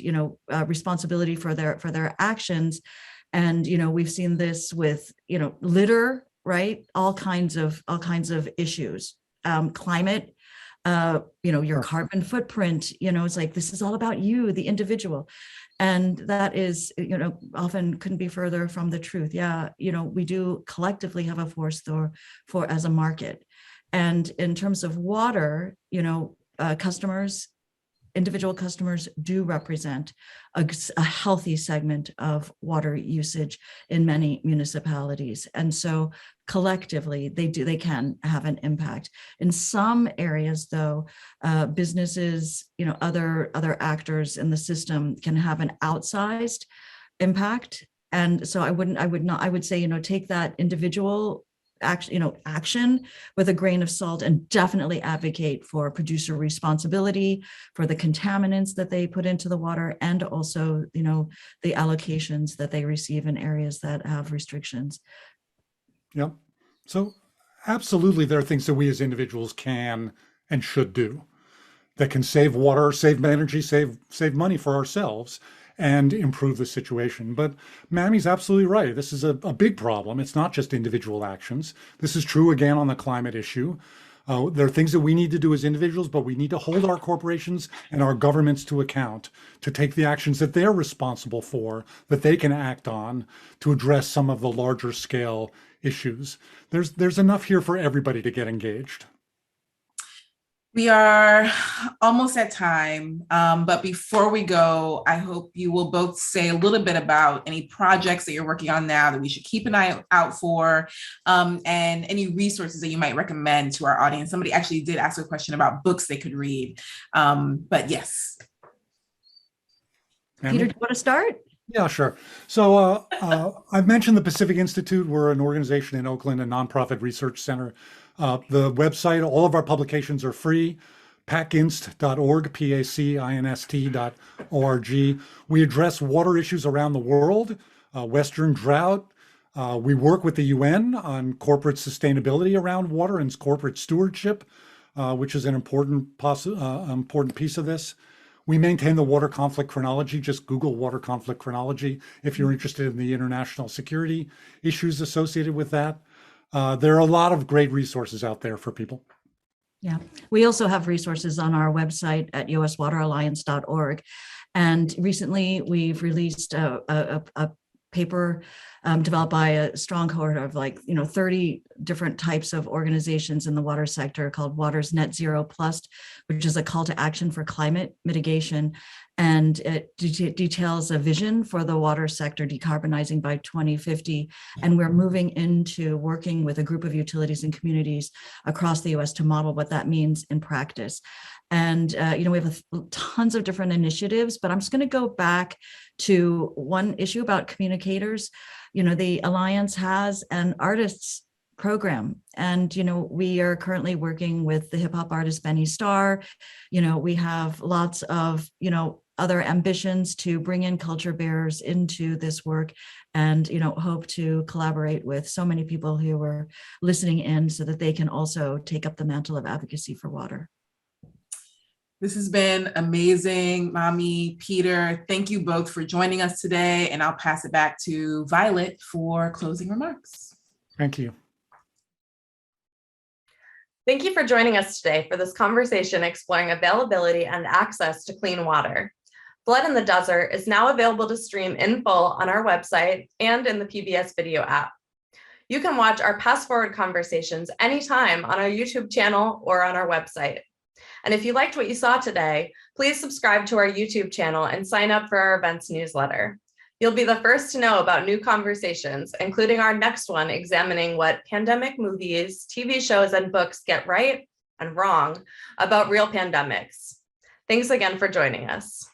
responsibility for their actions. And we've seen this with litter, right? All kinds of issues, climate, your carbon footprint. It's like, this is all about you, the individual. And that is, often couldn't be further from the truth. Yeah, we do collectively have a force for as a market. And in terms of water, individual customers do represent a healthy segment of water usage in many municipalities. And so collectively, they can have an impact. In some areas, though, businesses, other actors in the system can have an outsized impact. And so I would say, take that individual action with a grain of salt, and definitely advocate for producer responsibility for the contaminants that they put into the water, and also, the allocations that they receive in areas that have restrictions. Yep. So absolutely, there are things that we as individuals can and should do that can save water, save energy, save money for ourselves, and improve the situation. But Mami's absolutely right. This is a big problem. It's not just individual actions. This is true again on the climate issue. There are things that we need to do as individuals, but we need to hold our corporations and our governments to account to take the actions that they're responsible for, that they can act on to address some of the larger scale issues. There's enough here for everybody to get engaged. We are almost at time, but before we go, I hope you will both say a little bit about any projects that you're working on now that we should keep an eye out for, and any resources that you might recommend to our audience. Somebody actually did ask a question about books they could read, but yes. Peter, do you want to start? Yeah, sure. So I've mentioned the Pacific Institute. We're an organization in Oakland, a nonprofit research center. The website, all of our publications are free, pacinst.org, PACINST.org. We address water issues around the world, Western drought. We work with the UN on corporate sustainability around water and corporate stewardship, which is an important piece of this. We maintain the water conflict chronology. Just Google water conflict chronology if you're interested in the international security issues associated with that. There are a lot of great resources out there for people. Yeah, we also have resources on our website at uswateralliance.org. And recently we've released a paper developed by a strong cohort of 30 different types of organizations in the water sector called Water's Net Zero Plus, which is a call to action for climate mitigation. And it details a vision for the water sector decarbonizing by 2050. And we're moving into working with a group of utilities and communities across the US to model what that means in practice. And we have tons of different initiatives, but I'm just going to go back to one issue about communicators. The Alliance has an artists program, and we are currently working with the hip hop artist Benny Starr. We have lots of other ambitions to bring in culture bearers into this work, and hope to collaborate with so many people who are listening in so that they can also take up the mantle of advocacy for water. This has been amazing. Mami, Peter, thank you both for joining us today, and I'll pass it back to Violet for closing remarks. Thank you. Thank you for joining us today for this conversation exploring availability and access to clean water. Blood in the Desert is now available to stream in full on our website and in the PBS video app. You can watch our Pass Forward conversations anytime on our YouTube channel or on our website. And if you liked what you saw today, please subscribe to our YouTube channel and sign up for our events newsletter. You'll be the first to know about new conversations, including our next one examining what pandemic movies, TV shows, and books get right and wrong about real pandemics. Thanks again for joining us.